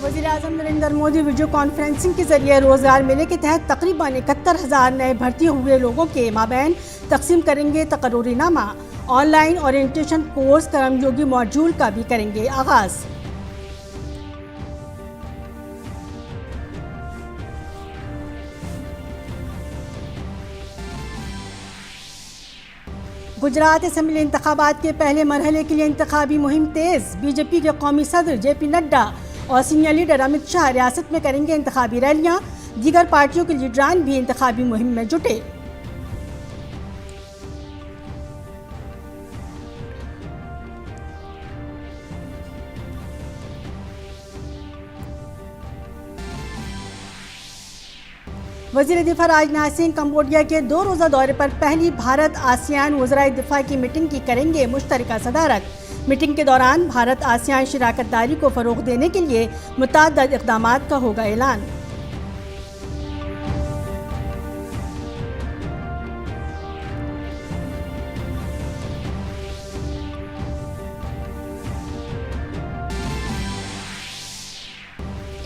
वज़ीर-ए-आज़म Narendra Modi video conferencing के जरिए रोजगार मेले के तहत तकरीबन 71,000 नए भर्ती हुए लोगों के माबैन तकसीम करेंगे तकर्रुरीनामा। ऑनलाइन ओरिएंटेशन कोर्स कर्मयोगी मॉड्यूल का भी करेंगे आगाज। गुजरात असेंबली इंतखाबात के पहले मरहले के लिए इंतखाबी मुहिम तेज। बीजेपी के कौमी सदर JP नड्डा और सीनियर लीडर अमित शाह रियासत में करेंगे इंतखाबी रैलियां। दीगर पार्टियों के लीडरान भी इंतखाबी मुहिम में जुटे। वज़ीर दिफा राजनाथ सिंह कंबोडिया के 2 रोज़ा दौरे पर पहली भारत आसियान वज़राए दिफा की मीटिंग की करेंगे मुश्तरका सदारत। मीटिंग के दौरान भारत आसियान शराकतदारी को फ़रोग़ देने के लिए मुतअद्दिद इक़दामात का होगा ऐलान।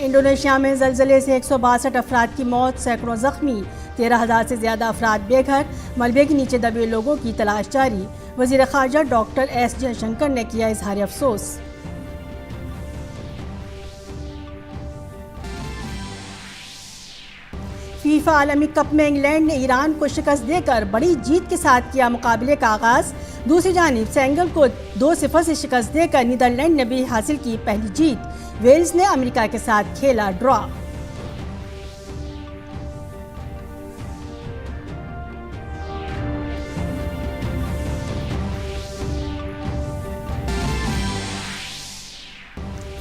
इंडोनेशिया में ज़लज़ले से 162 अफराद की मौत, सैकड़ों ज़ख्मी, 13,000 से ज़्यादा अफराद बेघर। मलबे के नीचे दबे लोगों की तलाश जारी। वज़ीर ख़ारजा डॉक्टर S जयशंकर ने किया इज़हार अफसोस। फीफा आलमी कप में इंग्लैंड ने ईरान को शिकस्त देकर बड़ी जीत के साथ किया मुकाबले का आगाज। दूसरी जानिब सेनेगल को 2-0 से शिकस्त देकर नीदरलैंड ने भी हासिल की पहली जीत। वेल्स ने अमेरिका के साथ खेला ड्रॉ।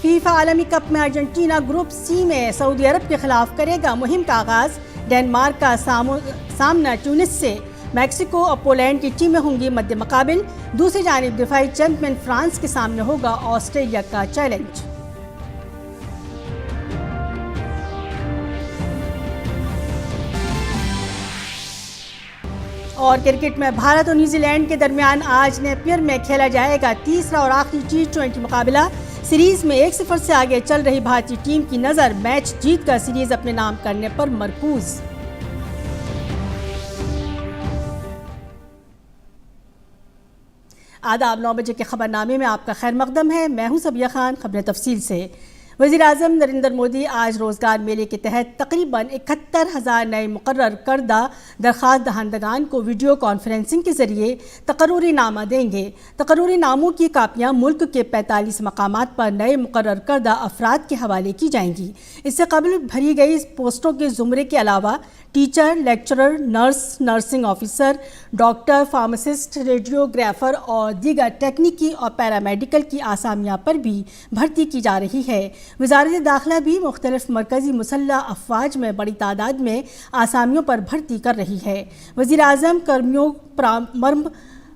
फीफा आलमी कप में अर्जेंटीना ग्रुप C में सऊदी अरब के खिलाफ करेगा मुहिम का आगाज। डेनमार्क का सामना ट्यूनिस से, मैक्सिको और पोलैंड की टीमें होंगी मद्दे मुकाबिल। दूसरी जानिब दिफाई चैंपियन फ्रांस के सामने होगा ऑस्ट्रेलिया का चैलेंज। और क्रिकेट में भारत और न्यूजीलैंड के दरमियान आज नेपियर में खेला जाएगा तीसरा और आखिरी T20 मुकाबला। सीरीज में 1-0 से आगे चल रही भारतीय टीम की नज़र मैच जीतकर सीरीज अपने नाम करने पर मरकूज। आदाब, 9 बजे के खबरनामे में आपका खैर मकदम है। मैं हूं सबिया खान। खबरें तफसील से। वज़ीर-ए-आज़म नरेंद्र मोदी आज रोज़गार मेले के तहत तकरीबन 71,000 नए मुकर्रर करदा दरख्वास्त दहंदगान को वीडियो कॉन्फ्रेंसिंग के जरिए तकर्रुरीनामा देंगे। तकर्रुरीनामों की कापियाँ मुल्क के 45 मकामात पर नए मुकर्रर करदा अफराद के हवाले की जाएंगी। इससे कबल भरी गई पोस्टों के ज़ुमरे के अलावा teacher, lecturer, nurse, nursing officer, doctor, pharmacist, radiographer और दीगर टेक्निकी और पैरामेडिकल की आसामियाँ पर भी भर्ती की जा रही है। वज़ारत दाखिला भी मुख्तलिफ मरकज़ी मुसल्लह अफवाज में बड़ी तादाद में आसामियों पर भर्ती कर रही है। वज़ीर-ए-आज़म कर्मयोग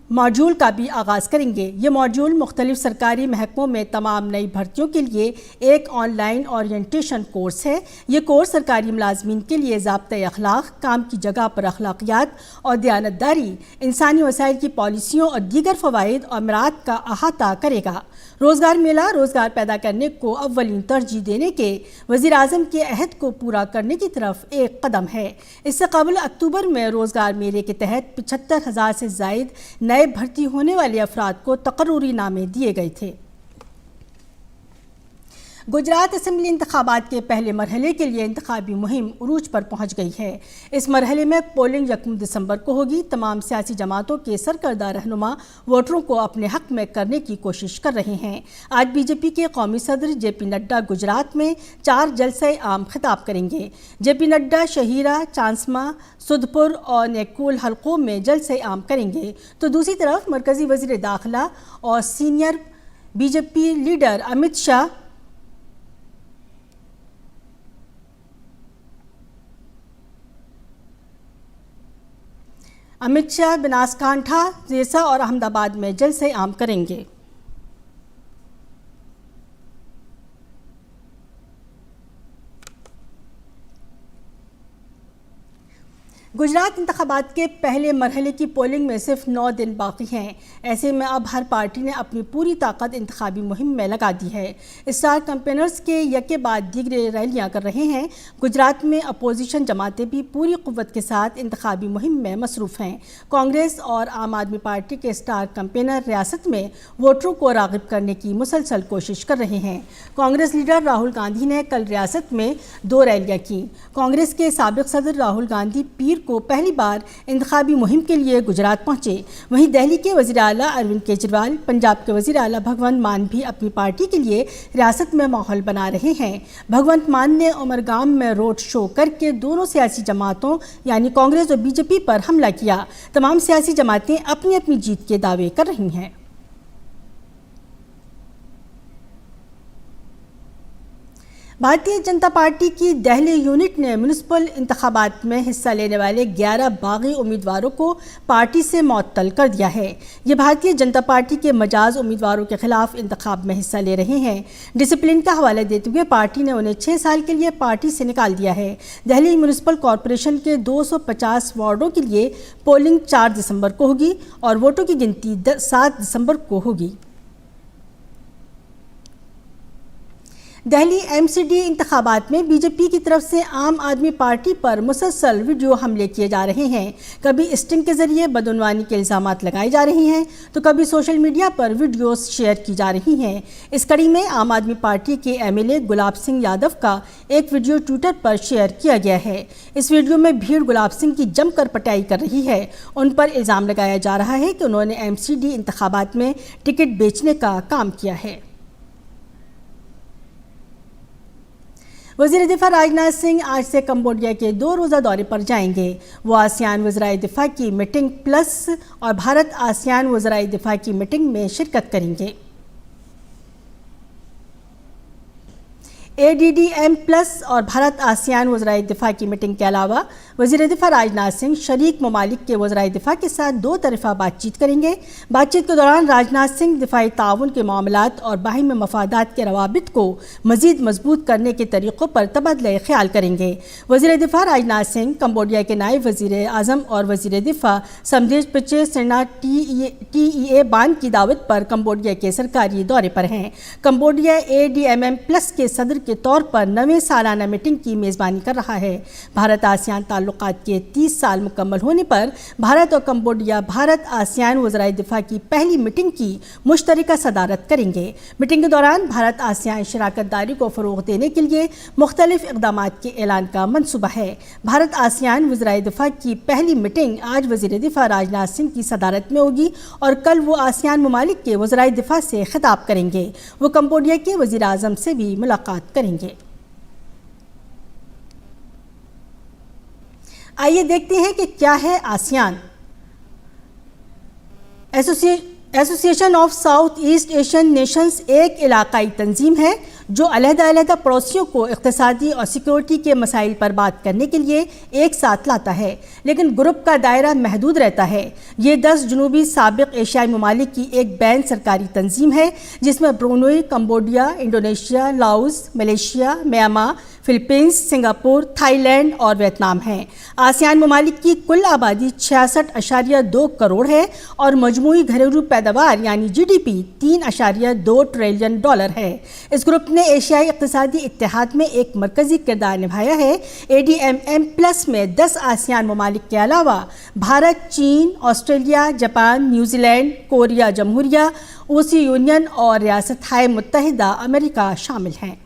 मॉड्यूल का भी आगाज़ करेंगे। ये मॉड्यूल मुख्तलिफ सरकारी महकमों में तमाम नई भर्तियों के लिए एक ऑनलाइन ओरिएंटेशन कोर्स है। ये कोर्स सरकारी मुलाजमीन के लिए ज़ाब्ते अखलाक, काम की जगह पर अखलाकियात और दयानतदारी, इंसानी वसाइल की पॉलिसियों और दीगर फ़वाइद और अमरात का अहाता करेगा। रोज़गार मेला रोज़गार पैदा करने को अव्वलीन तरजीह देने के वज़ीर-ए-आज़म के अहद को पूरा करने की तरफ एक कदम है। इससे कबल अक्टूबर में रोज़गार मेले के तहत 75,000 से ज़ायद नए भर्ती होने वाले अफराद को तकर्रुरीनामे दिए गए थे। गुजरात असेंबली इंतखाबात के पहले मरहले के लिए इंतखाबी मुहिम उरूज पर पहुंच गई है। इस मरहले में पोलिंग 1 दिसंबर को होगी। तमाम सियासी जमातों के सरकर्दा रहनुमा वोटरों को अपने हक में करने की कोशिश कर रहे हैं। आज बीजेपी के कौमी सदर JP नड्डा गुजरात में 4 जलसे आम खिताब करेंगे। JP नड्डा शहीरा, चांसमा, सुधपुर और नेकुल हलकों में जलसे आम करेंगे, तो दूसरी तरफ मरकजी वज़ीर दाखिला और senior BJP leader Amit Shah Banaskantha, जेसा और अहमदाबाद में जलसे आम करेंगे। गुजरात इंतखाबात के पहले मरहले की पोलिंग में सिर्फ 9 दिन बाकी हैं। ऐसे में अब हर पार्टी ने अपनी पूरी ताकत इंतखाबी मुहिम में लगा दी है। स्टार कैंपेनर्स के यके बाद दीगरे रैलियां कर रहे हैं। गुजरात में अपोजिशन जमातें भी पूरी कुव्वत के साथ इंतखाबी मुहिम में मसरूफ़ हैं। कांग्रेस और आम आदमी पार्टी के स्टार कैंपेनर रियासत में वोटरों को राग़िब करने की मुसलसल कोशिश कर रहे हैं। कांग्रेस लीडर राहुल गांधी ने कल रियासत में 2 रैलियाँ की। कांग्रेस के साबिक़ सदर राहुल गांधी पीर को पहली बार इंतखाबी मुहिम के लिए गुजरात पहुंचे। वहीं दिल्ली के वज़ीर आला अरविंद केजरीवाल, पंजाब के वज़ीर आला भगवंत मान भी अपनी पार्टी के लिए रियासत में माहौल बना रहे हैं। भगवंत मान ने उमरगाम में रोड शो करके दोनों सियासी जमातों यानी कांग्रेस और बीजेपी पर हमला किया। तमाम सियासी जमातें अपनी अपनी जीत के दावे कर रही हैं। भारतीय जनता पार्टी की दिल्ली यूनिट ने म्युनिसिपल इंतखाबात में हिस्सा लेने वाले 11 बागी उम्मीदवारों को पार्टी से मुअत्तल कर दिया है। ये भारतीय जनता पार्टी के मजाज उम्मीदवारों के खिलाफ इंतखाब में हिस्सा ले रहे हैं। डिसिप्लिन का हवाला देते हुए पार्टी ने उन्हें 6 साल के लिए पार्टी से निकाल दिया है। दिल्ली म्युनिसिपल कॉरपोरेशन के 250 वार्डों के लिए पोलिंग 4 दिसंबर को होगी और वोटों की गिनती 7 दिसंबर को होगी। दिल्ली एमसीडी इंतखाबात में बीजेपी की तरफ से आम आदमी पार्टी पर मुसलसल वीडियो हमले किए जा रहे हैं। कभी स्टिंग के जरिए बदउनवानी के इल्ज़ाम लगाए जा रहे हैं तो कभी सोशल मीडिया पर वीडियोस शेयर की जा रही हैं। इस कड़ी में आम आदमी पार्टी के एमएलए गुलाब सिंह यादव का एक वीडियो ट्विटर पर शेयर किया गया है। इस वीडियो में भीड़ गुलाब सिंह की जमकर पिटाई कर रही है। उन पर इल्ज़ाम लगाया जा रहा है कि उन्होंने एमसीडी इंतखाबात में टिकट बेचने का काम किया है। वज़ीर दिफ़ा राजनाथ सिंह आज से कंबोडिया के 2 रोज़ा दौरे पर जाएंगे। वो आसियान वज़राए दिफ़ा की मीटिंग प्लस और भारत आसियान वज़राए दिफ़ा की मीटिंग में शिरकत करेंगे। ADDM प्लस और भारत आसियान वज़राए दिफ़ा की मीटिंग के अलावा वज़ीर दिफ़ा राजनाथ सिंह शरीक ममालिक के वज़राए दिफ़ा के साथ 2 तरफ़ा बातचीत करेंगे। बातचीत के दौरान राजनाथ सिंह दिफ़ाई ताउन के मामलात और बाहिमी मफादात के रवाबित को मज़ीद मजबूत करने के तरीक़ों पर तबादला ख्याल करेंगे। वज़ीर दिफ़ा राजनाथ सिंह कंबोडिया के नायब वज़ीर आज़म और वज़ीर दिफ़ा समदेश पिचे सेना TEA बान की दावत पर कंबोडिया के सरकारी दौरे पर हैं। कंबोडिया ADMM प्लस के सदर के तौर पर 9वें सालाना मीटिंग की मेज़बानी कर रहा है। भारत आसियान ताल्लुकात के 30 साल मुकम्मल होने पर भारत और कंबोडिया भारत आसियान वज़राए दिफ़ा की पहली मीटिंग की मुश्तरका सदारत करेंगे। मीटिंग के दौरान भारत आसियान शराकतदारी को फ़रोग़ देने के लिए मुख्तलिफ इक़दामात के ऐलान का मनसूबा है। भारत आसियान वज़राए दिफ़ा की पहली मीटिंग आज वज़ीर दिफ़ा राजनाथ सिंह की सदारत में होगी और कल वो आसियान ममालिक के वज़राए दिफ़ा से खिताब करेंगे। वो कंबोडिया के वज़ीर आज़म से भी मुलाकात करेंगे। आइए देखते हैं कि क्या है ASEAN. Association of south east Asian Nations एक इलाकाई तंजीम है जो अलग-अलग पड़ोसियों को इक़्तिसादी और सिक्योरिटी के मसाइल पर बात करने के लिए एक साथ लाता है, लेकिन ग्रुप का दायरा महदूद रहता है। ये 10 जनूबी साबिक़ एशियाई ममालिक की एक बैन सरकारी तंजीम है जिसमें Brunei, Cambodia, Indonesia, Laos, Malaysia, Myanmar, Philippines, Singapore, Thailand और वियतनाम हैं। आसियान ममालिक की कुल आबादी 66.2 करोड़ है और मजमूई घरेलू पैदावार यानी GDP $3.2 ट्रिलियन है। इस ग्रुप ने एशियाई इक़्तिसादी इत्तेहाद में एक मरकज़ी किरदार निभाया है। ADMM प्लस में 10 आसियान ममालिक के अलावा भारत, चीन, ऑस्ट्रेलिया, जापान, न्यूजीलैंड, कोरिया जमहूरिया, OC यूनियन और रियासत मुत्तहिदा अमेरिका शामिल हैं।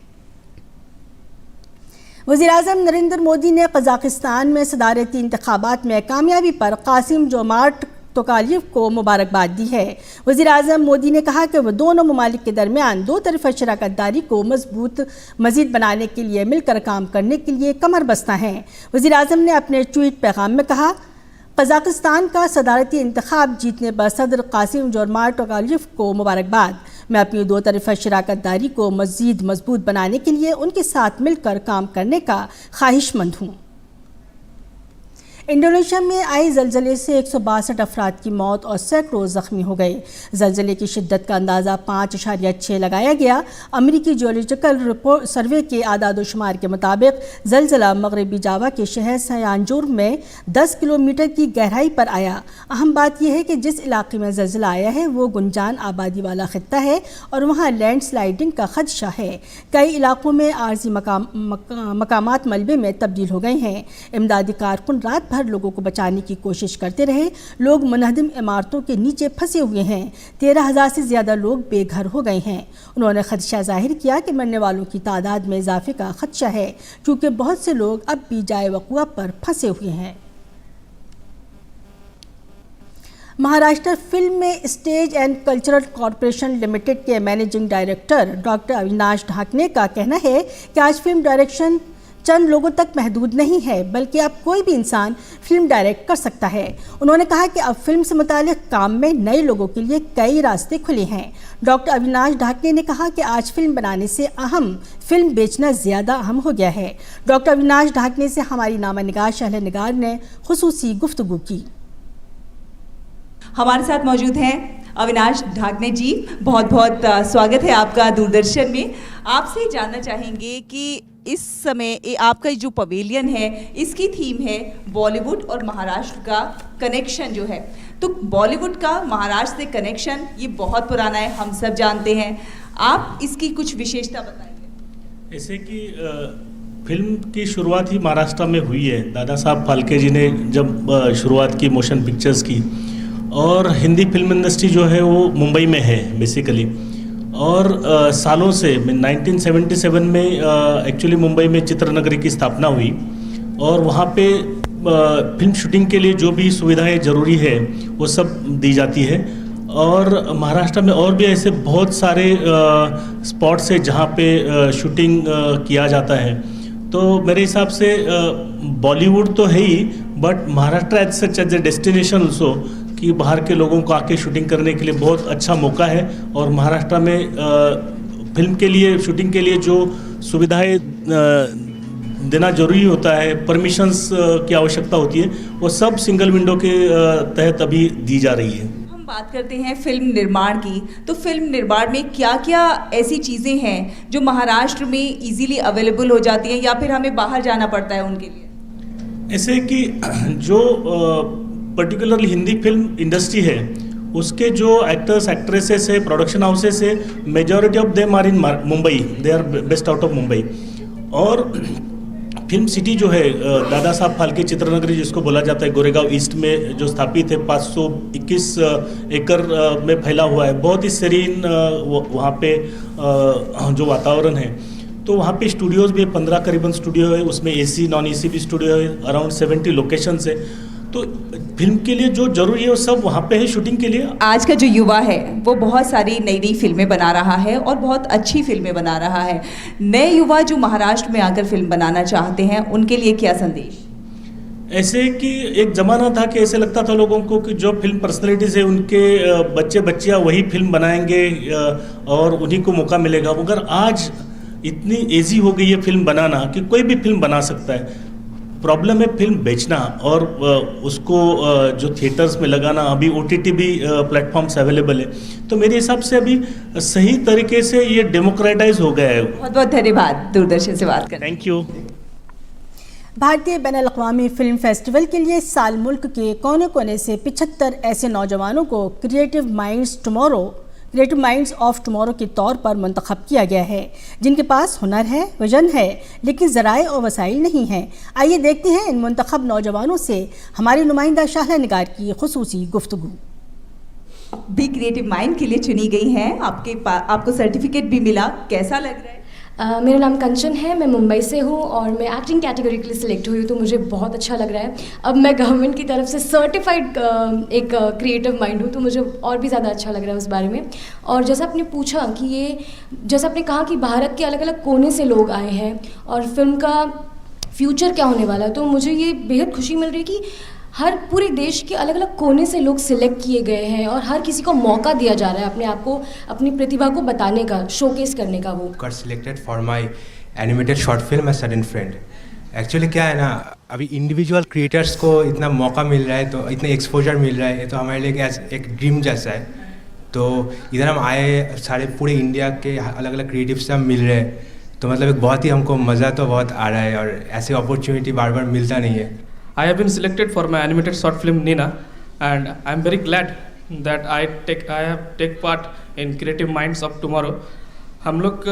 वज़ीर-ए-आज़म नरेंद्र मोदी ने कज़ाकिस्तान में सदारती इंतखाबात में कामयाबी पर कासिम-जोमार्ट तोकालिव को मुबारकबाद दी है। वज़ीर-ए-आज़म मोदी ने कहा कि वह दोनों ममालिक के दरमियान 2 तरफ़ा शराकतदारी को मज़ीद बनाने के लिए मिलकर काम करने के लिए कमर बस्ता हैं। वज़ीर-ए-आज़म ने अपने ट्वीट पैगाम में कहा, कज़ाकिस्तान का सदारती इंतखाब जीतने पर सदर कासिम-जोमार्ट तोकालिव को मुबारकबाद। मैं अपनी 2 तरफ़ा शराकतदारी को मज़ीद मजबूत बनाने के लिए उनके साथ मिलकर काम करने का ख्वाहिशमंद हूँ। इंडोनेशिया में आए जलजले से 162 अफराद की मौत और सैकड़ों जख्मी हो गए। जलजले की शिद्दत का अंदाज़ा 5.6 लगाया गया। अमेरिकी जियोलॉजिकल रिपोर्ट सर्वे के आदाद-ओ-शुमार के मुताबिक जलजला मगरबी जावा के शहर सयानजुर में 10 किलोमीटर की गहराई पर आया। अहम बात यह है कि जिस इलाके में जलजला आया है वो गुंजान आबादी वाला खित्ता है और वहाँ लैंडस्लाइडिंग का खदशा है। कई इलाकों में आर्जी मकामात मलबे में तब्दील हो गए हैं। इमदादी कारकुन रात भर लोगों को बचाने की कोशिश करते रहे। लोग मुनहदम इमारतों के नीचे फंसे हुए हैं। 13,000 से ज़्यादा लोग बेघर हो गए हैं। उन्होंने खदशा जाहिर किया कि मरने वालों की तादाद में इजाफे का खदशा है, क्योंकि बहुत से लोग अब भी जाए वक़ुआ पर फंसे हुए हैं। महाराष्ट्र फिल्म में stage and cultural corporation limited के मैनेजिंग डायरेक्टर डॉक्टर अविनाश ढाकने का कहना है कि आज फिल्म डायरेक्शन चंद लोगों तक महदूद नहीं है, बल्कि अब कोई भी इंसान फिल्म डायरेक्ट कर सकता है। उन्होंने कहा कि अब फिल्म से मुताल्लिक़ काम में नए लोगों के लिए कई रास्ते खुले हैं। डॉक्टर अविनाश ढाकने ने कहा कि आज फिल्म बनाने से अहम फिल्म बेचना ज़्यादा अहम हो गया है। डॉक्टर अविनाश ढाकने से हमारी नामा निगार शहर निगार ने खुसूसी गुफ्तगू की। हमारे साथ मौजूद हैं अविनाश ढाकने जी। बहुत बहुत स्वागत है आपका दूरदर्शन में। आपसे जानना चाहेंगे कि इस समय आपका जो पवेलियन है इसकी थीम है बॉलीवुड और महाराष्ट्र का कनेक्शन जो है, तो बॉलीवुड का महाराष्ट्र से कनेक्शन ये बहुत पुराना है, हम सब जानते हैं। आप इसकी कुछ विशेषता बताएंगे? ऐसे कि फिल्म की शुरुआत ही महाराष्ट्र में हुई है। दादा साहब फाल्के जी ने जब शुरुआत की मोशन पिक्चर्स की, और हिंदी फिल्म इंडस्ट्री जो है वो मुंबई में है बेसिकली। और सालों से 1977 में एक्चुअली मुंबई में चित्रनगरी की स्थापना हुई और वहाँ पे फिल्म शूटिंग के लिए जो भी सुविधाएं ज़रूरी है वो सब दी जाती है। और महाराष्ट्र में और भी ऐसे बहुत सारे स्पॉट्स है जहाँ पे शूटिंग किया जाता है। तो मेरे हिसाब से बॉलीवुड तो है ही, but Maharashtra as such as a destination also कि बाहर के लोगों को आके शूटिंग करने के लिए बहुत अच्छा मौका है। और महाराष्ट्र में फिल्म के लिए शूटिंग के लिए जो सुविधाएं देना जरूरी होता है, परमिशंस की आवश्यकता होती है, वो सब सिंगल विंडो के तहत अभी दी जा रही है। हम बात करते हैं फिल्म निर्माण की, तो फिल्म निर्माण में क्या क्या ऐसी चीज़ें हैं जो महाराष्ट्र में इजीली अवेलेबल हो जाती हैं या फिर हमें बाहर जाना पड़ता है उनके लिए? ऐसे कि जो पर्टिकुलरली हिंदी फिल्म इंडस्ट्री है उसके जो एक्टर्स एक्ट्रेसेस है, प्रोडक्शन हाउसेस है, majority of them are in Mumbai, they are based out of Mumbai. और फिल्म सिटी जो है दादा साहब फाल्के चित्रनगरी जिसको बोला जाता है, गोरेगांव ईस्ट में जो स्थापित है, 521 एकड़ में फैला हुआ है। बहुत ही सेरीन वहाँ पे जो वातावरण है, तो वहाँ पे स्टूडियोज़ भी 15 करीबन स्टूडियो है, उसमें AC नॉन AC भी स्टूडियो है, अराउंड 70 लोकेशंस है। तो फिल्म के लिए जो जरूरी है वो सब वहाँ पे है शूटिंग के लिए। आज का जो युवा है वो बहुत सारी नई नई फिल्में बना रहा है और बहुत अच्छी फिल्में बना रहा है। नए युवा जो महाराष्ट्र में आकर फिल्म बनाना चाहते हैं उनके लिए क्या संदेश? ऐसे कि एक ज़माना था कि ऐसे लगता था लोगों को कि जो फिल्म पर्सनैलिटीज़ है उनके बच्चे बच्चियाँ वही फिल्म बनाएंगे और उन्हीं को मौका मिलेगा। मगर आज इतनी ईजी हो गई है फिल्म बनाना कि कोई भी फिल्म बना सकता है। प्रॉब्लम है फिल्म बेचना और उसको जो थिएटर्स में लगाना। अभी OTT भी प्लेटफॉर्म्स अवेलेबल है, तो मेरे हिसाब से अभी सही तरीके से ये डेमोक्रेटाइज हो गया है। बहुत बहुत धन्यवाद दूरदर्शन से बात करने। Thank you. भारतीय बैनुल-अक़वामी फिल्म फेस्टिवल के लिए इस साल मुल्क के कोने कोने से 75 ऐसे नौजवानों को क्रिएटिव माइंड्स ऑफ टुमारो के तौर पर मंतखब किया गया है, जिनके पास हुनर है, विजन है, लेकिन ज़राए और वसाइल नहीं हैं। आइए देखते हैं इन मुंतखब नौजवानों से हमारी नुमाइंदा शाहला निगार की खुसूसी गुफ्तगू। भी क्रिएटिव माइंड के लिए चुनी गई हैं, आपको सर्टिफिकेट भी मिला, कैसा लग रहा है? मेरा नाम कंचन है, मैं मुंबई से हूँ और मैं एक्टिंग कैटेगरी के लिए सिलेक्ट हुई हूँ, तो मुझे बहुत अच्छा लग रहा है। अब मैं गवर्नमेंट की तरफ से सर्टिफाइड एक क्रिएटिव माइंड हूँ, तो मुझे और भी ज़्यादा अच्छा लग रहा है उस बारे में। और जैसा आपने पूछा कि जैसा आपने कहा कि भारत के अलग अलग कोने से लोग आए हैं और फिल्म का फ्यूचर क्या होने वाला है, तो मुझे ये बेहद खुशी मिल रही है कि हर पूरे देश के अलग अलग कोने से लोग सिलेक्ट किए गए हैं और हर किसी को मौका दिया जा रहा है अपने आप को, अपनी प्रतिभा को बताने का, शोकेस करने का। वो got selected for my animated short film A Sudden Friend। Actually क्या है ना, अभी इंडिविजुअल क्रिएटर्स को इतना मौका मिल रहा है, तो इतना एक्सपोजर मिल रहा है, तो हमारे लिए एक ड्रीम जैसा है। तो इधर हम आए, सारे पूरे इंडिया के अलग अलग क्रिएटिव से हम मिल रहे हैं, तो मतलब एक बहुत ही हमको मज़ा तो बहुत आ रहा है, और ऐसे अपॉर्चुनिटी बार बार मिलता नहीं है। I have been selected for my animated short film Nina, and I'm very glad that I have take part in Creative Minds of Tomorrow. हम लोग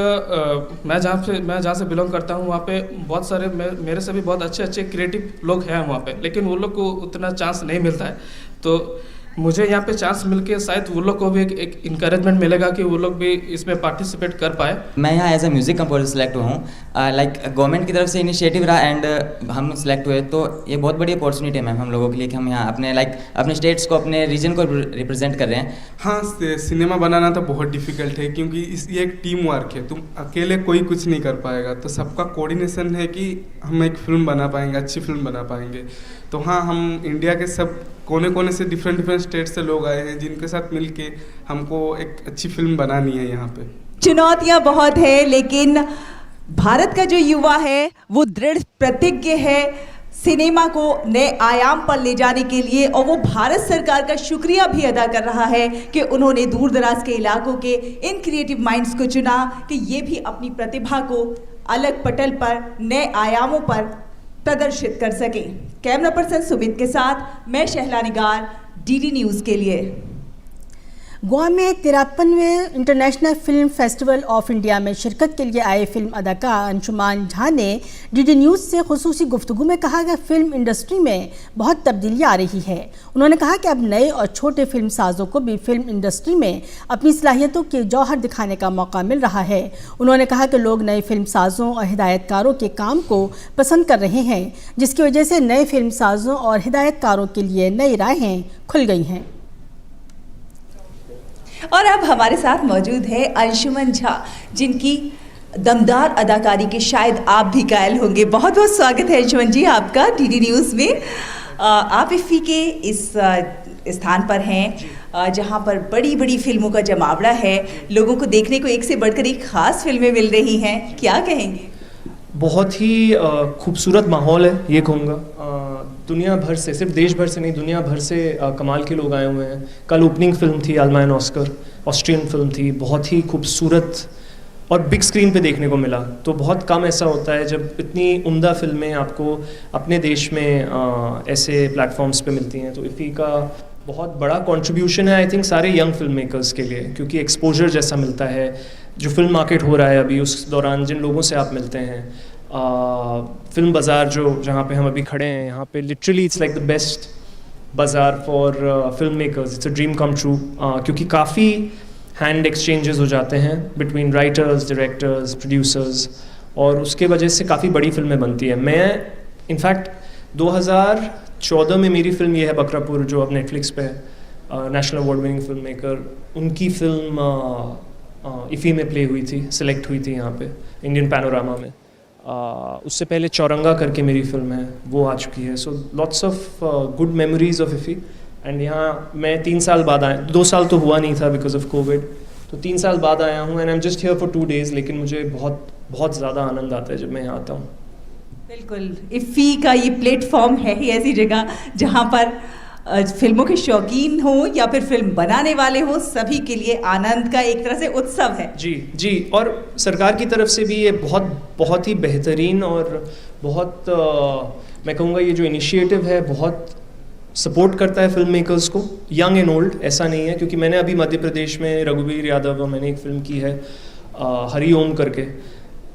मैं जहाँ से बिलोंग करता हूँ, वहाँ पे बहुत सारे मेरे से भी बहुत अच्छे क्रिएटिव लोग हैं वहाँ पे, लेकिन वो लोग को उतना चांस नहीं मिलता है। तो मुझे यहाँ पे चांस मिल के शायद वो लोग को भी एक इनकरेजमेंट मिलेगा कि वो लोग भी इसमें पार्टिसिपेट कर पाए। मैं यहाँ as a music composer select हुआ हूँ। लाइक गवर्नमेंट की तरफ से इनिशिएटिव रहा एंड हम सेलेक्ट हुए, तो ये बहुत बड़ी अपॉर्चुनिटी है मैम हम लोगों के लिए कि हम यहाँ अपने अपने स्टेट्स को, अपने रीजन को रिप्रेजेंट कर रहे हैं। हाँ, सिनेमा बनाना तो बहुत डिफ़िकल्ट है, क्योंकि ये एक टीम वर्क है, तुम अकेले कोई कुछ नहीं कर पाएगा, तो सबका कोऑर्डिनेशन है कि हम एक फिल्म बना पाएंगे, अच्छी फिल्म बना पाएंगे। तो हाँ, हम इंडिया के सब कोने कोने से डिफरेंट स्टेट से लोग आए हैं, जिनके साथ मिलके हमको एक अच्छी फिल्म बनानी है। यहाँ पे चुनौतियां बहुत है, लेकिन भारत का जो युवा है वो दृढ़ प्रतिज्ञ है सिनेमा को नए आयाम पर ले जाने के लिए, और वो भारत सरकार का शुक्रिया भी अदा कर रहा है कि उन्होंने दूर दराज के इलाकों के इन क्रिएटिव माइंड्स को चुना कि ये भी अपनी प्रतिभा को अलग पटल पर, नए आयामों पर प्रदर्शित कर सके। कैमरा पर्सन सुमित के साथ मैं शहला निगार, डीडी न्यूज़ के लिए। गोवा में 53वें international film festival of India में शिरकत के लिए आए फिल्म अदाकार अंशुमान झा ने डीडी न्यूज़ से खुसूसी गुफ्तगू में कहा कि फिल्म इंडस्ट्री में बहुत तब्दीली आ रही है। उन्होंने कहा कि अब नए और छोटे फिल्म साजों को भी फिल्म इंडस्ट्री में अपनी सलाहियतों के जौहर दिखाने का मौका मिल रहा है। उन्होंने कहा कि लोग नए फिल्म साजों और हिदायतकारों के काम को पसंद कर रहे हैं, जिसकी वजह से नए फिल्म साजों और हिदायतकारों के लिए नई राहें खुल गई हैं। और अब हमारे साथ मौजूद है अंशुमन झा, जिनकी दमदार अदाकारी के शायद आप भी कायल होंगे। बहुत बहुत स्वागत है अंशुमन जी आपका डीडी न्यूज़ में। आप इफ़ी के इस स्थान पर हैं जहां पर बड़ी बड़ी फिल्मों का जमावड़ा है, लोगों को देखने को एक से बढ़कर एक ख़ास फिल्में मिल रही हैं, क्या कहेंगे? बहुत ही खूबसूरत माहौल है, ये कहूँगा। दुनिया भर से, सिर्फ देश भर से नहीं, दुनिया भर से कमाल के लोग आए हुए हैं। कल ओपनिंग फिल्म थी आल्मा एंड ऑस्कर, ऑस्ट्रियन फिल्म थी, बहुत ही खूबसूरत और बिग स्क्रीन पे देखने को मिला। तो बहुत कम ऐसा होता है जब इतनी उम्दा फिल्में आपको अपने देश में ऐसे प्लेटफॉर्म्स पे मिलती हैं। तो इफ़ी का बहुत बड़ा कंट्रीब्यूशन है आई थिंक सारे यंग फिल्म मेकर्स के लिए, क्योंकि एक्सपोजर जैसा मिलता है। जो फिल्म मार्केट हो रहा है अभी, उस दौरान जिन लोगों से आप मिलते हैं, फिल्म बाज़ार जहाँ पे हम अभी खड़े हैं, यहाँ पे literally it's like the best bazaar for film makers. It's a dream come true, क्योंकि काफ़ी हैंड एक्सचेंजेस हो जाते हैं बिटवीन राइटर्स, डायरेक्टर्स, प्रोड्यूसर्स, और उसके वजह से काफ़ी बड़ी फिल्में बनती हैं। मैं इनफैक्ट 2014 में मेरी फिल्म ये है बकरापुर, जो अब नेटफ्लिक्स पे है, national award winning film maker, उनकी फिल्म इफ़ी में प्ले हुई थी, सिलेक्ट हुई थी यहाँ पे इंडियन पैनोरामा में। उससे पहले चौरंगा करके मेरी फिल्म है, वो आ चुकी है। So lots of good memories of IFFI. And यहाँ मैं 3 साल बाद आया, 2 साल तो हुआ नहीं था बिकॉज ऑफ कोविड, तो 3 साल बाद आया हूँ and I am just here for 2 days, लेकिन मुझे बहुत बहुत ज़्यादा आनंद आता है जब मैं यहाँ आता हूँ। बिल्कुल, इफ़ी का ये प्लेटफॉर्म है ही ऐसी जगह जहाँ पर फिल्मों के शौकीन हो या फिर फिल्म बनाने वाले हो, सभी के लिए आनंद का एक तरह से उत्सव है। जी जी, और सरकार की तरफ से भी ये बहुत ही बेहतरीन और बहुत मैं कहूँगा ये जो इनिशिएटिव है बहुत सपोर्ट करता है फिल्म मेकर्स को, यंग एंड ओल्ड, ऐसा नहीं है। क्योंकि मैंने अभी मध्य प्रदेश में रघुवीर यादव, मैंने एक फ़िल्म की है हरिओम करके,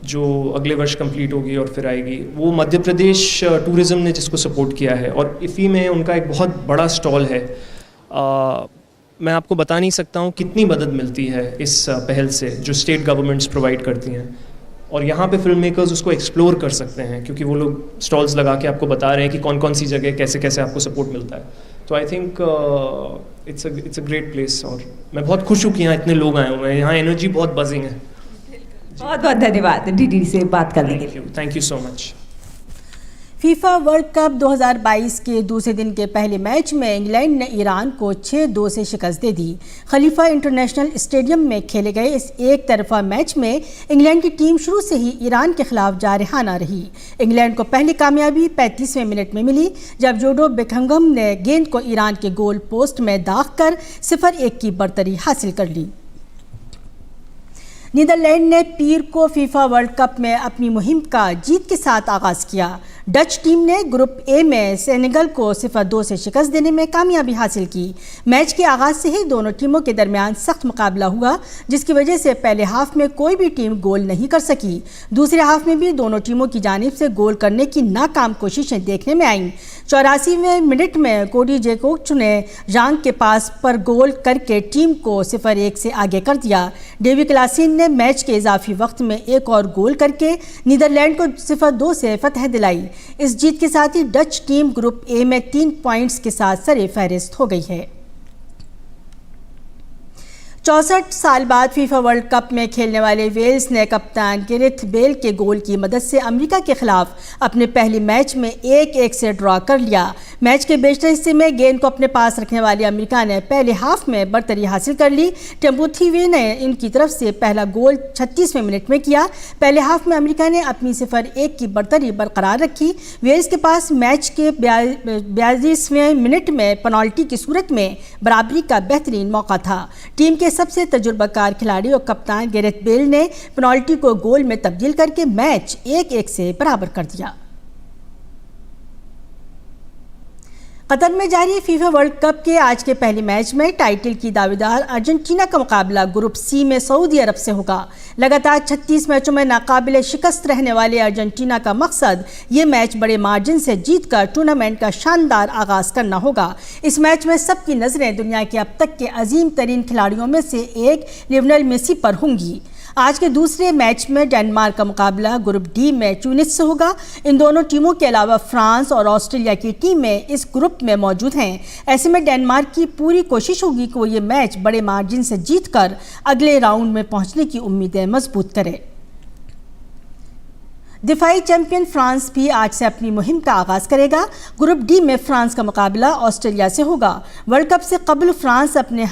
जो अगले वर्ष कंप्लीट होगी और फिर आएगी। वो मध्य प्रदेश टूरिज़्म ने जिसको सपोर्ट किया है, और इफ़ी में उनका एक बहुत बड़ा स्टॉल है। मैं आपको बता नहीं सकता हूँ कितनी मदद मिलती है इस पहल से, जो स्टेट गवर्नमेंट्स प्रोवाइड करती हैं, और यहाँ पे फिल्म मेकर्स उसको एक्सप्लोर कर सकते हैं, क्योंकि वो लोग स्टॉल्स लगा के आपको बता रहे हैं कि कौन कौन सी जगह कैसे कैसे आपको सपोर्ट मिलता है। तो I think it's a great place, और मैं बहुत खुश हूँ कि यहाँ इतने लोग आए हुए हैं। यहाँ एनर्जी बहुत बजिंग है। बहुत बहुत धन्यवाद डीडी से बात करने के लिए। Thank you so much. FIFA world cup 2022 के दूसरे दिन के पहले मैच में इंग्लैंड ने ईरान को 6-2 से शिकस्त दे दी। खलीफा इंटरनेशनल स्टेडियम में खेले गए इस एक तरफा मैच में इंग्लैंड की टीम शुरू से ही ईरान के खिलाफ जारहाना रही। इंग्लैंड को पहली कामयाबी 35वें मिनट में मिली जब जोडो बेकहम ने गेंद को ईरान के गोल पोस्ट में दाग कर 0-1 की बढ़तरी हासिल कर ली। नीदरलैंड ने पीर को फीफा वर्ल्ड कप में अपनी मुहिम का जीत के साथ आगाज किया। डच टीम ने ग्रुप ए में सेनेगल को 0-2 से शिकस्त देने में कामयाबी हासिल की। मैच के आगाज से ही दोनों टीमों के दरमियान सख्त मुकाबला हुआ, जिसकी वजह से पहले हाफ में कोई भी टीम गोल नहीं कर सकी। दूसरे हाफ में भी दोनों टीमों की जानिब से गोल करने की नाकाम कोशिशें देखने में आईं। 84वें मिनट में कोडी जेकोच ने जांग के पास पर गोल करके टीम को 0-1 से आगे कर दिया। डेवी क्लासिन ने मैच के इजाफी वक्त में एक और गोल करके नीदरलैंड को 0-2 से फतह दिलाई। इस जीत के साथ ही डच टीम ग्रुप ए में 3 पॉइंट्स के साथ सरे फहरिस्त हो गई है। 64 साल बाद फीफा वर्ल्ड कप में खेलने वाले वेल्स ने कप्तान गैरेथ बेल के गोल की मदद से अमेरिका के खिलाफ अपने पहले मैच में 1-1 से ड्रॉ कर लिया। मैच के बेशतर हिस्से में गेंद को अपने पास रखने वाले अमेरिका ने पहले हाफ में बढ़तरी हासिल कर ली। टिम्बोथी ने इनकी तरफ से पहला गोल 36वें मिनट में किया। पहले हाफ में अमेरिका ने अपनी 0-1 की बढ़तरी बरकरार रखी। वेल्स के पास मैच के 42वें मिनट में पेनल्टी की सूरत में बराबरी का बेहतरीन मौका था। टीम के सबसे तजुर्बाकार खिलाड़ी और कप्तान गैरेथ बेल ने पेनल्टी को गोल में तब्दील करके मैच 1-1 से बराबर कर दिया। कतर में जारी फीफा वर्ल्ड कप के आज के पहले मैच में टाइटल की दावेदार अर्जेंटीना का मुकाबला ग्रुप सी में सऊदी अरब से होगा। लगातार 36 मैचों में नाकाबिले शिकस्त रहने वाले अर्जेंटीना का मकसद ये मैच बड़े मार्जिन से जीतकर टूर्नामेंट का शानदार आगाज करना होगा। इस मैच में सबकी नजरें दुनिया के अब तक के अजीम तरीन खिलाड़ियों में से एक लियोनेल मेसी पर होंगी। आज के दूसरे मैच में डेनमार्क का मुकाबला ग्रुप डी में ट्यूनिस से होगा। इन दोनों टीमों के अलावा फ्रांस और ऑस्ट्रेलिया की टीमें इस ग्रुप में मौजूद हैं। ऐसे में डेनमार्क की पूरी कोशिश होगी कि वो ये मैच बड़े मार्जिन से जीतकर अगले राउंड में पहुंचने की उम्मीदें मजबूत करे। दिफाई चैंपियन फ्रांस भी आज से अपनी मुहिम का आगाज करेगा। ग्रुप डी में फ्रांस का मुकाबला ऑस्ट्रेलिया से होगा। वर्ल्ड कप से कबल फ्रांस अपने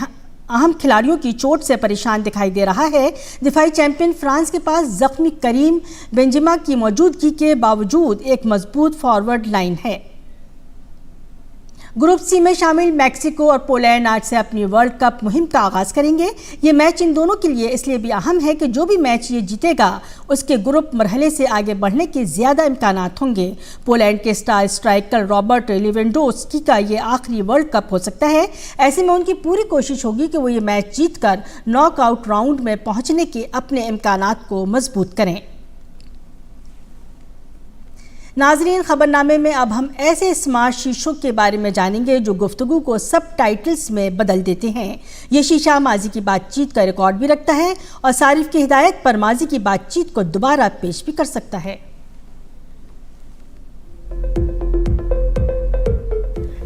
अहम खिलाड़ियों की चोट से परेशान दिखाई दे रहा है। दिफाई चैंपियन फ्रांस के पास जख्मी करीम बेंजेमा की मौजूदगी के बावजूद एक मजबूत फॉरवर्ड लाइन है। ग्रुप सी में शामिल मैक्सिको और पोलैंड आज से अपनी वर्ल्ड कप मुहिम का आगाज करेंगे। ये मैच इन दोनों के लिए इसलिए भी अहम है कि जो भी मैच ये जीतेगा उसके ग्रुप मरहले से आगे बढ़ने के ज़्यादा इम्कानात होंगे। पोलैंड के स्टार स्ट्राइकर रॉबर्ट लेवेंडोव्स्की का ये आखिरी वर्ल्ड कप हो सकता है। ऐसे में उनकी पूरी कोशिश होगी कि वो ये मैच जीतकर नॉकआउट राउंड में पहुंचने के अपने इम्कानात को मजबूत करें। नाजरीन, खबरनामे में अब हम ऐसे स्मार्ट शीशों के बारे में जानेंगे जो गुफ्तगू को सब टाइटल्स में बदल देते हैं। ये शीशा माजी की बातचीत का रिकॉर्ड भी रखता है और सारिफ की हिदायत पर माजी की बातचीत को दोबारा पेश भी कर सकता है।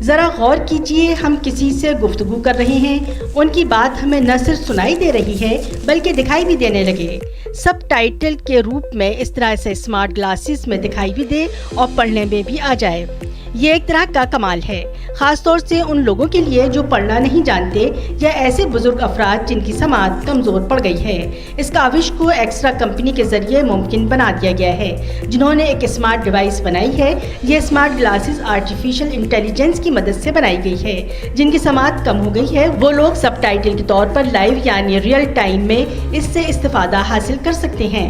ज़रा गौर कीजिए, हम किसी से गुफ्तगू कर रहे हैं, उनकी बात हमें न सिर्फ सुनाई दे रही है बल्कि दिखाई भी देने लगे। सब टाइटल के रूप में इस तरह से स्मार्ट ग्लासेस में दिखाई भी दे और पढ़ने में भी आ जाए। ये एक तरह का कमाल है, ख़ास तौर से उन लोगों के लिए जो पढ़ना नहीं जानते या ऐसे बुजुर्ग अफराद जिनकी समात कमज़ोर पड़ गई है। इसका आविष्कार को एक्स्ट्रा कंपनी के जरिए मुमकिन बना दिया गया है, जिन्होंने एक स्मार्ट डिवाइस बनाई है। ये स्मार्ट ग्लासेस आर्टिफिशियल इंटेलिजेंस की मदद से बनाई गई है। जिनकी समात कम हो गई है वो लोग सब टाइटल के तौर पर लाइव यानी रियल टाइम में इससे इस्तेफादा हासिल कर सकते हैं।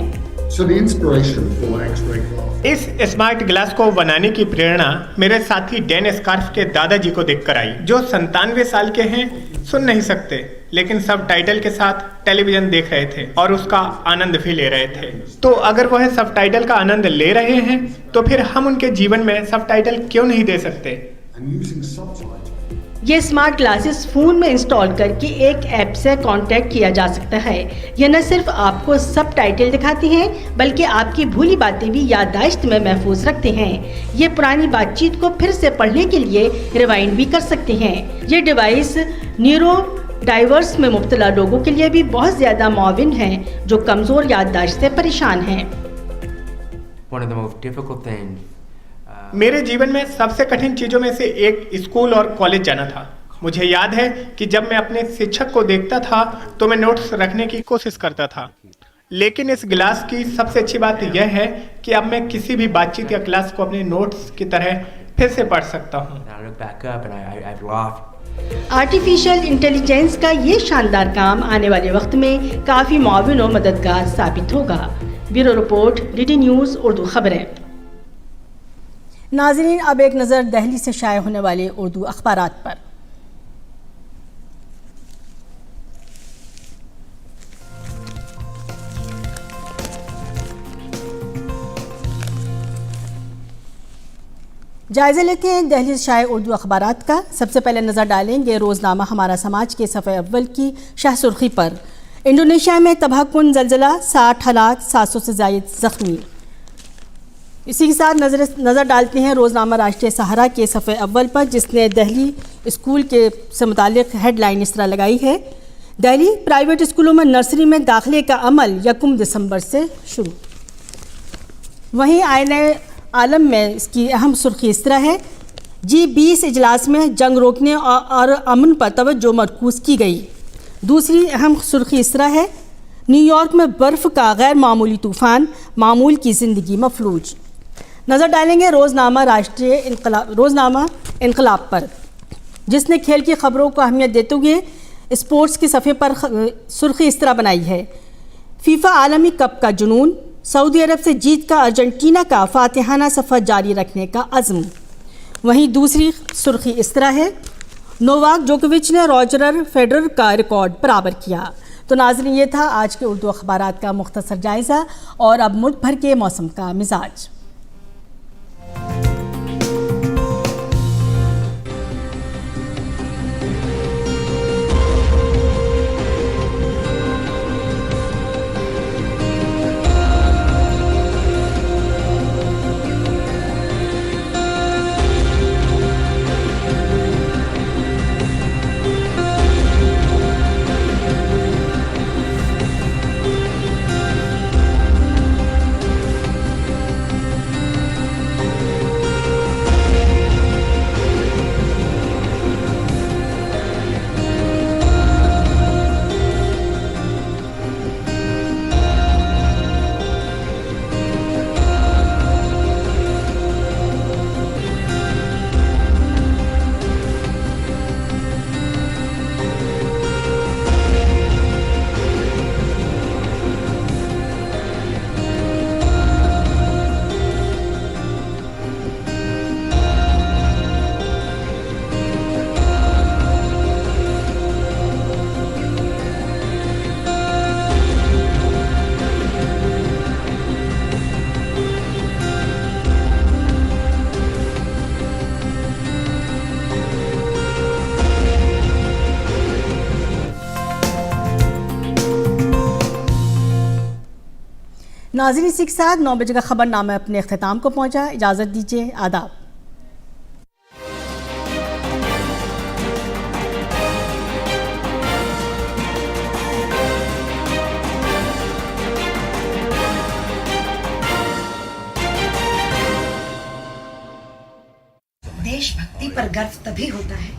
इस स्मार्ट ग्लास को बनाने की प्रेरणा मेरे साथी डैन स्कार्फ के दादाजी को देखकर आई, जो 97 साल के हैं, सुन नहीं सकते लेकिन सब टाइटल के साथ टेलीविजन देख रहे थे और उसका आनंद भी ले रहे थे। तो अगर वह सब टाइटल का आनंद ले रहे हैं तो फिर हम उनके जीवन में सब टाइटल क्यों नहीं दे सकते। ये स्मार्ट ग्लासेस फ़ोन में इंस्टॉल करके एक ऐप से कांटेक्ट किया जा सकता है। ये न सिर्फ आपको सब टाइटल दिखाते हैं बल्कि आपकी भूली बातें भी याददाश्त में महफूज रखते हैं। ये पुरानी बातचीत को फिर से पढ़ने के लिए रिवाइंड भी कर सकते हैं। ये डिवाइस न्यूरो डाइवर्स में मुब्तला लोगों के लिए भी बहुत ज़्यादा मुआविन है जो कमज़ोर याददाश्त से परेशान हैं। One of the most difficult things मेरे जीवन में सबसे कठिन चीज़ों में से एक स्कूल और कॉलेज जाना था। मुझे याद है कि जब मैं अपने शिक्षक को देखता था तो मैं नोट्स रखने की कोशिश करता था, लेकिन इस गिलास की सबसे अच्छी बात यह है कि अब मैं किसी भी बातचीत या क्लास को अपने नोट्स की तरह फिर से पढ़ सकता हूँ। आर्टिफिशियल इंटेलिजेंस का ये शानदार काम आने वाले वक्त में काफ़ी मुआविन और मददगार साबित होगा। Bureau report, DD news Urdu खबरें। नाज़रीन, अब एक नज़र दिल्ली से शाये होने वाले उर्दू अखबारात पर। जायज़ा लेते हैं दिल्ली से शाये उर्दू अखबारात का। सबसे पहले नज़र डालेंगे रोज़नामा हमारा समाज के सफ़े अव्वल की शाह सुर्खी पर। इंडोनेशिया में तबाहकुन ज़लज़ला, 60 हलाक, 700 से ज़ायद ज़ख्मी। इसी के साथ नज़र डालते हैं रोज़नामा राष्ट्रीय सहारा के सफ़े अव्वल पर, जिसने दिल्ली स्कूल के से मुतालिक हेडलाइन इस तरह लगाई है: दिल्ली प्राइवेट स्कूलों में नर्सरी में दाखिले का अमल 1 दिसंबर से शुरू। वहीं आईने आलम में इसकी अहम सुर्खी इस तरह है: G20 इजलास में जंग रोकने और अमन पर तवज्जो मरकूज़ की गई। दूसरी अहम सुर्खी इस तरह है: न्यूयॉर्क में बर्फ़ का गैर मामूली तूफ़ान, मामूल की ज़िंदगी मफलूज। नज़र डालेंगे रोज़नामा इनकलाब पर, जिसने खेल की खबरों को अहमियत देते हुए स्पोर्ट्स के सफ़े पर सुर्खी इस तरह बनाई है: फीफा आलमी कप का जुनून, सऊदी अरब से जीत का अर्जेंटीना का फातिहाना सफ़र जारी रखने का अज़्म। वहीं दूसरी सुर्खी इस तरह है: नोवाक जोकोविच ने रॉजर फेडरर का रिकॉर्ड बराबर किया। तो नाज़रीन, ये था आज के उर्दू अखबारात का मुख्तसर जायज़ा। और अब मुल्क भर के मौसम का मिजाज। नाज़रीन, इसी के साथ 9 बजे का खबरनामा अपने अख्ताम को पहुँचा। इजाज़त दीजिए, आदाब। देशभक्ति पर गर्व तभी होता है